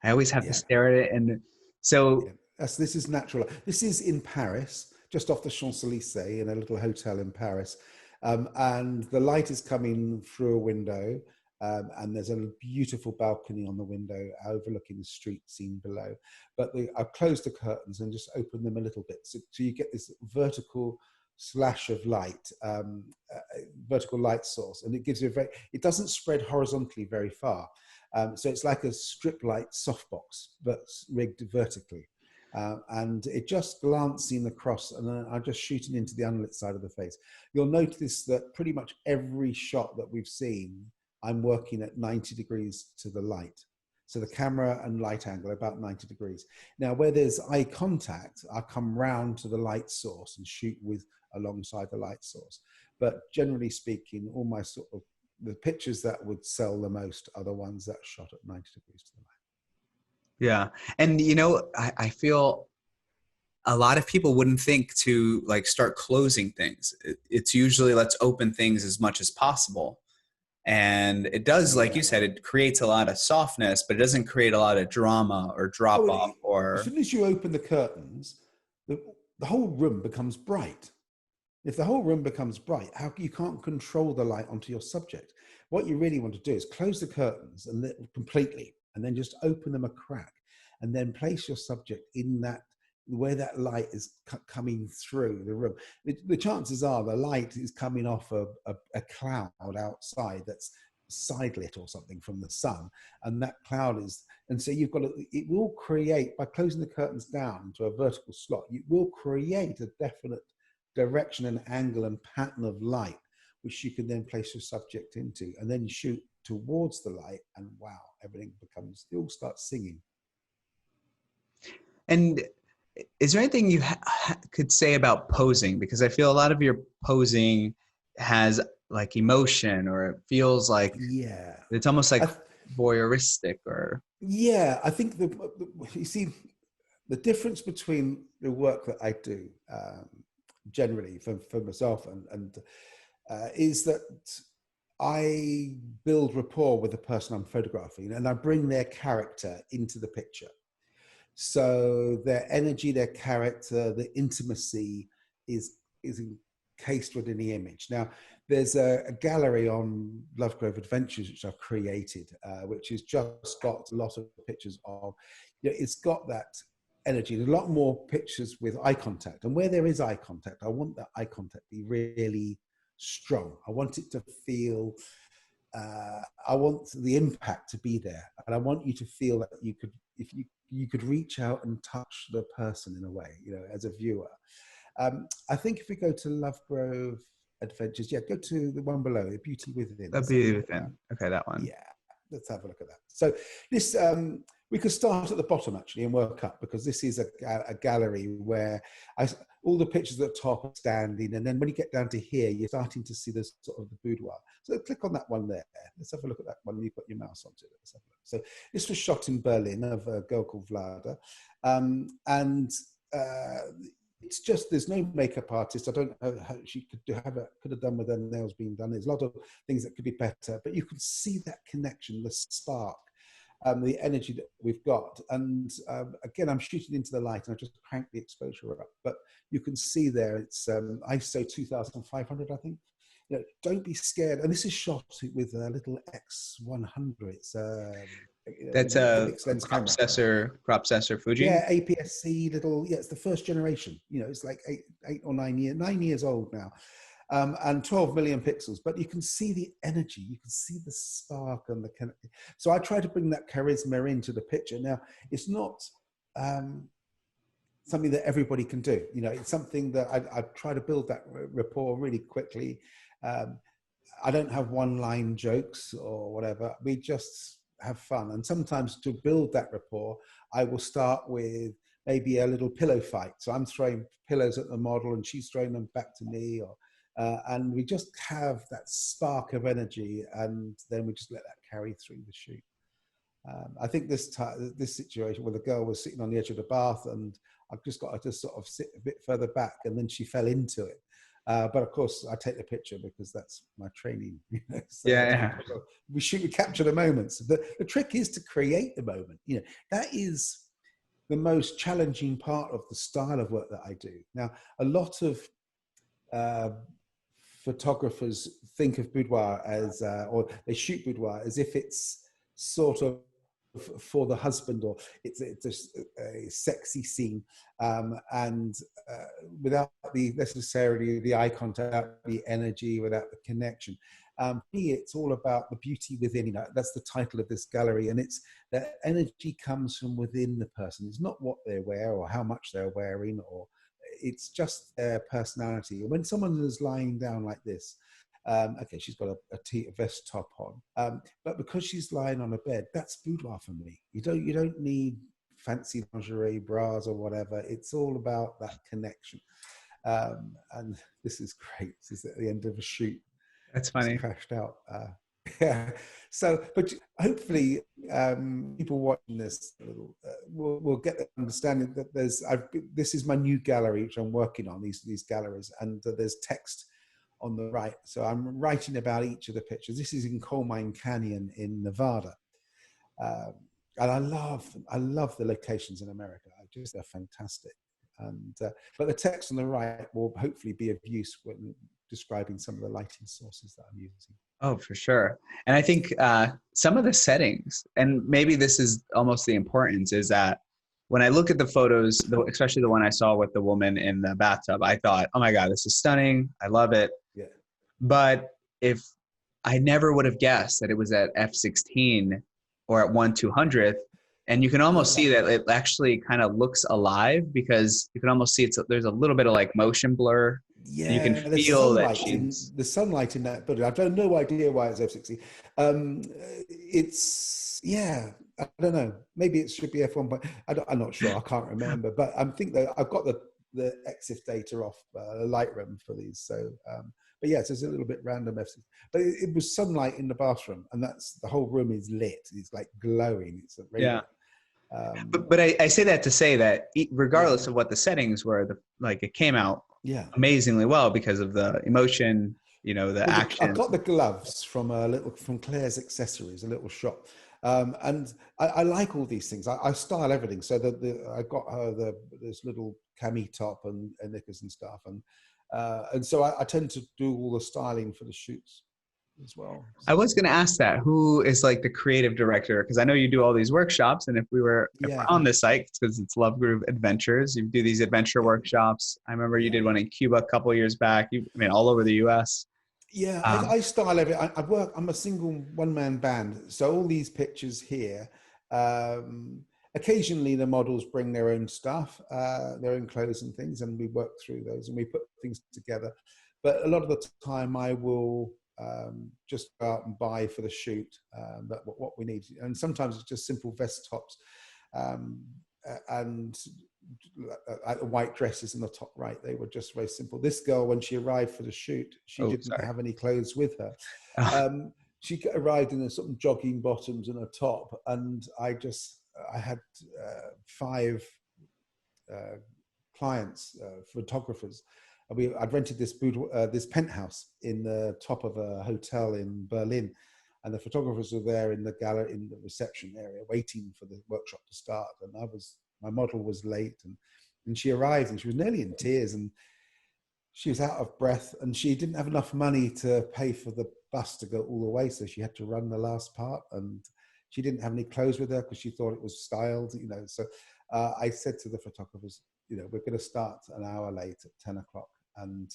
always have to stare at it. And so this is natural. This is in Paris, just off the Champs-Élysées, in a little hotel in Paris. And the light is coming through a window. And there's a beautiful balcony on the window overlooking the street scene below. But I've closed the curtains and just opened them a little bit. So you get this vertical slash of light, vertical light source. And it gives you it doesn't spread horizontally very far. So it's like a strip light softbox, but rigged vertically. And it just glancing across, and I'm just shooting into the unlit side of the face. You'll notice that pretty much every shot that we've seen, I'm working at 90 degrees to the light. So the camera and light angle are about 90 degrees. Now, where there's eye contact, I come round to the light source and shoot alongside the light source. But generally speaking, all my the pictures that would sell the most are the ones that are shot at 90 degrees to the light. Yeah. And, I feel a lot of people wouldn't think to start closing things. It's usually let's open things as much as possible. And it does, like you said, it creates a lot of softness, but it doesn't create a lot of drama or drop off. As soon as you open the curtains, the whole room becomes bright. If the whole room becomes bright, you can't control the light onto your subject. What you really want to do is close the curtains completely, and then just open them a crack, and then place your subject in that where that light is coming through the room. The chances are the light is coming off a cloud outside that's side lit or something from the sun, and that cloud and so you've got it will create, by closing the curtains down to a vertical slot, you will create a definite direction and angle and pattern of light, which you can then place your subject into, and then shoot towards the light, and wow, everything it all starts singing. And is there anything you could say about posing? Because I feel a lot of your posing has emotion, or it feels like it's almost voyeuristic, or I think you see the difference between the work that I do generally for myself and is that I build rapport with the person I'm photographing, and I bring their character into the picture. So their energy, their character, the intimacy is encased within the image. Now, there's a gallery on Lovegrove Adventures which I've created, which has just got a lot of pictures of, it's got that energy, a lot more pictures with eye contact. And where there is eye contact, I want that eye contact to be really strong. I want it to feel, I want the impact to be there. And I want you to feel that you could, if you could reach out and touch the person in a way, as a viewer. I think if we go to Lovegrove Adventures, go to the one below, The Beauty Within. The Beauty Within. Okay, that one. Yeah, let's have a look at that. So this, we could start at the bottom actually and work up, because this is a gallery where all the pictures at the top are standing, and then when you get down to here, you're starting to see the sort of the boudoir. So click on that one there. Let's have a look at that one. You've got your mouse onto it. Let's have a look. So this was shot in Berlin of a girl called Vlada, and it's just, there's no makeup artist. I don't know how she could have done with her nails being done. There's a lot of things that could be better, but you can see that connection, the spark, the energy that we've got. And again, I'm shooting into the light and I just crank the exposure up, but you can see there, it's ISO 2500, I think. You know, don't be scared. And this is shot with a little X100. It's That's a fixed lens camera. crop sensor Fuji. Yeah, APS-C little. Yeah, it's the first generation. You know, it's like 9 years old now, and 12 million pixels. But you can see the energy. You can see the spark and the kind of. So I try to bring that charisma into the picture. Now, it's not something that everybody can do. You know, it's something that I try to build that rapport really quickly. I don't have one-line jokes or whatever. We just have fun. And sometimes to build that rapport, I will start with maybe a little pillow fight. So I'm throwing pillows at the model and she's throwing them back to me, or and we just have that spark of energy, and then we just let that carry through the shoot. I think this situation where the girl was sitting on the edge of the bath and I've just got her to sort of sit a bit further back, and then she fell into it. But of course, I take the picture because that's my training. You know? So Yeah. we capture the moments. The trick is to create the moment. You know, that is the most challenging part of the style of work that I do. Now, a lot of photographers think of boudoir as, or they shoot boudoir as if it's sort of for the husband, or it's a sexy scene, and without necessarily the eye contact, the energy, without the connection. For me, it's all about the beauty within. You know, that's the title of this gallery, and it's that energy comes from within the person. It's not what they wear or how much they're wearing, or it's just their personality. And when someone is lying down like this, okay, she's got a vest top on, but because she's lying on a bed, that's boudoir for me. You don't need fancy lingerie, bras, or whatever. It's all about that connection. And this is great. This is at the end of a shoot. That's funny. Just crashed out. Yeah. So, but hopefully, people watching this will get the understanding that this is my new gallery, which I'm working on, these galleries, and there's text on the right. So I'm writing about each of the pictures. This is in Coal Mine Canyon in Nevada. And I love the locations in America. They're fantastic. And but the text on the right will hopefully be of use when describing some of the lighting sources that I'm using. Oh, for sure. And I think some of the settings, and maybe this is almost the importance, is that when I look at the photos, especially the one I saw with the woman in the bathtub, I thought, oh my God, this is stunning. I love it. Yeah. But if I never would have guessed that it was at f/16 or at 1/200th, and you can almost see that it actually kind of looks alive, because you can almost see there's a little bit of like motion blur. Yeah, you can feel that the sunlight in that building. I've no idea why it's f/16. It's, yeah, I don't know. Maybe it should be f1. I'm not sure. I can't remember. But I think that I've got the EXIF data off Lightroom for these. So, but yeah, so it's a little bit random f/16. But it was sunlight in the bathroom, and the whole room is lit. It's like glowing. It's a yeah. But I say that to say that regardless of what the settings were, it came out amazingly well because of the emotion, the action. I got the gloves from Claire's Accessories, a little shop, and I like all these things. I style everything. So I got her this little cami top and knickers and stuff, and so I tend to do all the styling for the shoots as well. I was going to ask that, who is like the creative director? Because I know you do all these workshops, and if we're on this site, it's because it's Lovegrove Adventures. You do these adventure workshops. I remember you did one in Cuba a couple of years back. All over the U.S. Yeah, I style everything. I'm a single one-man band, so all these pictures here. Occasionally, the models bring their own stuff, their own clothes and things, and we work through those and we put things together. But a lot of the time, I will just go out and buy for the shoot what we need, and sometimes it's just simple vest tops and white dresses in the top right. They were just very simple. This girl, when she arrived for the shoot, she didn't have any clothes with her. She arrived in a sort of jogging bottoms and a top, and I had 5 clients, photographers. And I'd rented this boudoir, this penthouse in the top of a hotel in Berlin, and the photographers were there in the gallery, in the reception area, waiting for the workshop to start. And my model was late, and she arrived, and she was nearly in tears, and she was out of breath, and she didn't have enough money to pay for the bus to go all the way, so she had to run the last part, and she didn't have any clothes with her because she thought it was styled, So I said to the photographers, we're going to start an hour late at 10 o'clock, and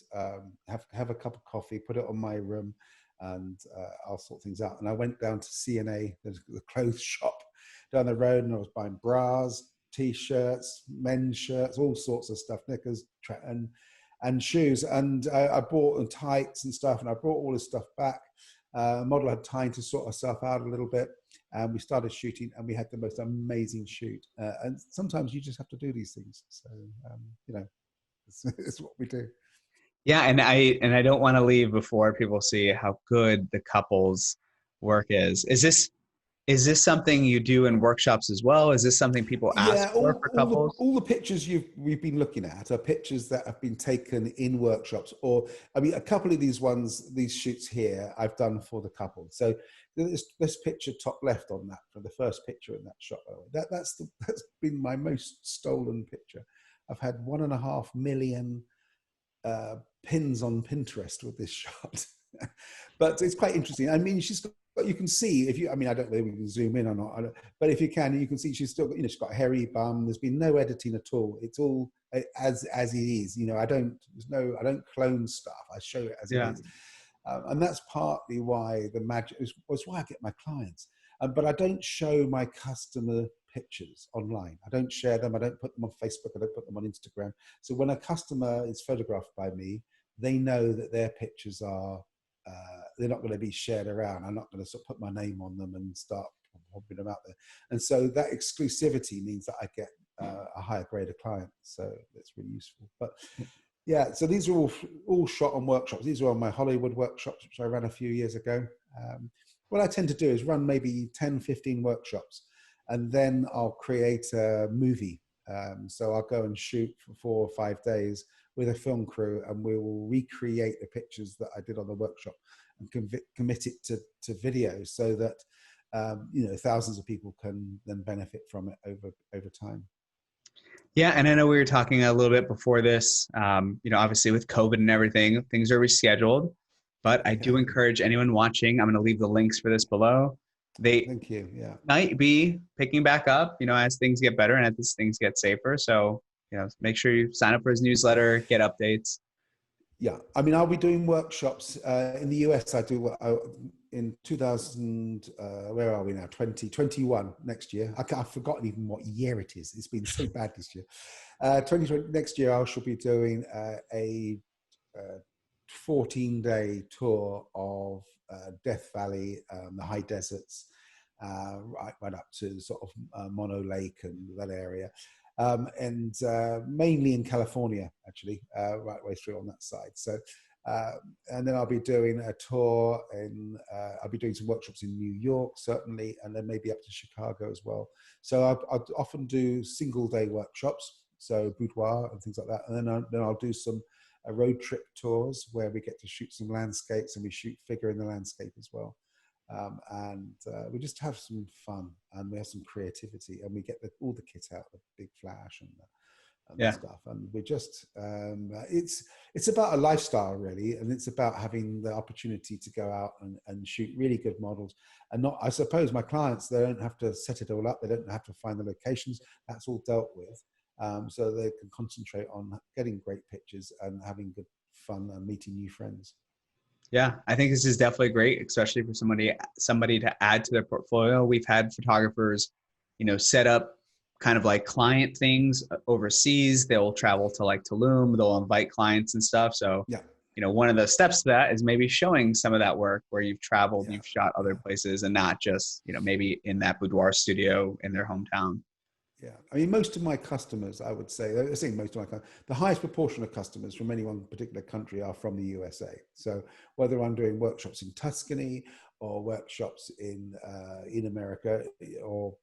have a cup of coffee, put it on my room, and I'll sort things out. And I went down to C&A, the clothes shop down the road, and I was buying bras, t-shirts, men's shirts, all sorts of stuff, knickers, and shoes. And I bought tights and stuff, and I brought all this stuff back. Model had time to sort herself out a little bit, and we started shooting, and we had the most amazing shoot. And sometimes you just have to do these things. So, it's what we do. Yeah, and I don't want to leave before people see how good the couple's work is. Is this something you do in workshops as well? Is this something people ask Yeah, for couples? all the pictures we've been looking at are pictures that have been taken in workshops, or I mean, a couple of these shoots here I've done for the couple. So this picture top left on that, for the first picture in that shot, that's been my most stolen picture. I've had 1.5 million pins on Pinterest with this shot. But it's quite interesting. I mean, you can see, if you, I mean, I don't know if we can zoom in or not, but if you can see she's still, she's got a hairy bum. There's been no editing at all. It's all as it is. I don't clone stuff. I show it as it is. And that's partly why the magic was why I get my clients. But I don't show my customer pictures online. I don't share them. I don't put them on Facebook. I don't put them on Instagram. So when a customer is photographed by me, they know that their pictures are, they're not going to be shared around. I'm not going to sort of put my name on them and start popping them out there. And so that exclusivity means that I get a higher grade of client. So that's really useful. But yeah, so these are all shot on workshops. These are on my Hollywood workshops, which I ran a few years ago. What I tend to do is run maybe 10, 15 workshops, and then I'll create a movie. So I'll go and shoot for 4 or 5 days with a film crew, and we will recreate the pictures that I did on the workshop and commit it to video, so that thousands of people can then benefit from it over time. Yeah, and I know we were talking a little bit before this. Obviously with COVID and everything, things are rescheduled. But I do encourage anyone watching. I'm going to leave the links for this below. Thank you. Yeah, might be picking back up, as things get better and as things get safer. So, make sure you sign up for his newsletter, get updates. Yeah, I mean, I'll be doing workshops in the US. I do in 2000. Where are we now? 2021 next year. I've forgotten even what year it is. It's been so bad this year. 2020 next year, I shall be doing a 14-day tour of Death Valley, the high deserts, right up to sort of Mono Lake and that area. And mainly in California, actually, right way through on that side. So, and then I'll be doing a tour I'll be doing some workshops in New York, certainly, and then maybe up to Chicago as well. So I'd often do single-day workshops, so boudoir and things like that. And then I'll do some road trip tours where we get to shoot some landscapes, and we shoot figure in the landscape as well. And we just have some fun, and we have some creativity, and we get all the kit out, the big flash and stuff, and we just it's about a lifestyle, really, and it's about having the opportunity to go out and shoot really good models. And not, I suppose my clients, they don't have to set it all up, they don't have to find the locations, that's all dealt with, so they can concentrate on getting great pictures and having good fun and meeting new friends. Yeah, I think this is definitely great, especially for somebody to add to their portfolio. We've had photographers, set up kind of like client things overseas. They'll travel to like Tulum, they'll invite clients and stuff. So, yeah, one of the steps to that is maybe showing some of that work where you've traveled, you've shot other places, and not just, maybe in that boudoir studio in their hometown. Yeah, I mean, most of my customers, I would say, the highest proportion of customers from any one particular country are from the USA. So whether I'm doing workshops in Tuscany or workshops in America or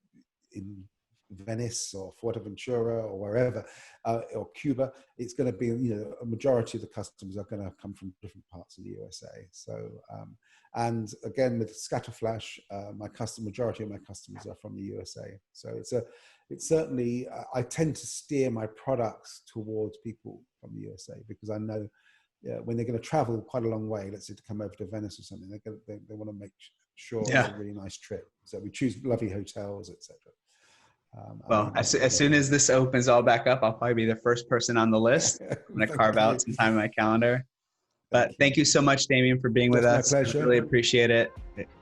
in Venice or Fuerteventura or wherever, or Cuba, it's going to be, a majority of the customers are going to come from different parts of the USA. So, and again, with Scatterflash, majority of my customers are from the USA. So it's certainly, I tend to steer my products towards people from the USA, because I know when they're going to travel quite a long way, let's say to come over to Venice or something, they want to make sure it's a really nice trip. So we choose lovely hotels, etc. Well, as soon as this opens all back up, I'll probably be the first person on the list. I'm going to carve out some time in my calendar. But thank you so much, Damien, for being with us. My pleasure. I really appreciate it.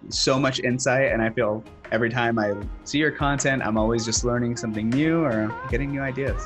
So much insight. And I feel every time I see your content, I'm always just learning something new or getting new ideas.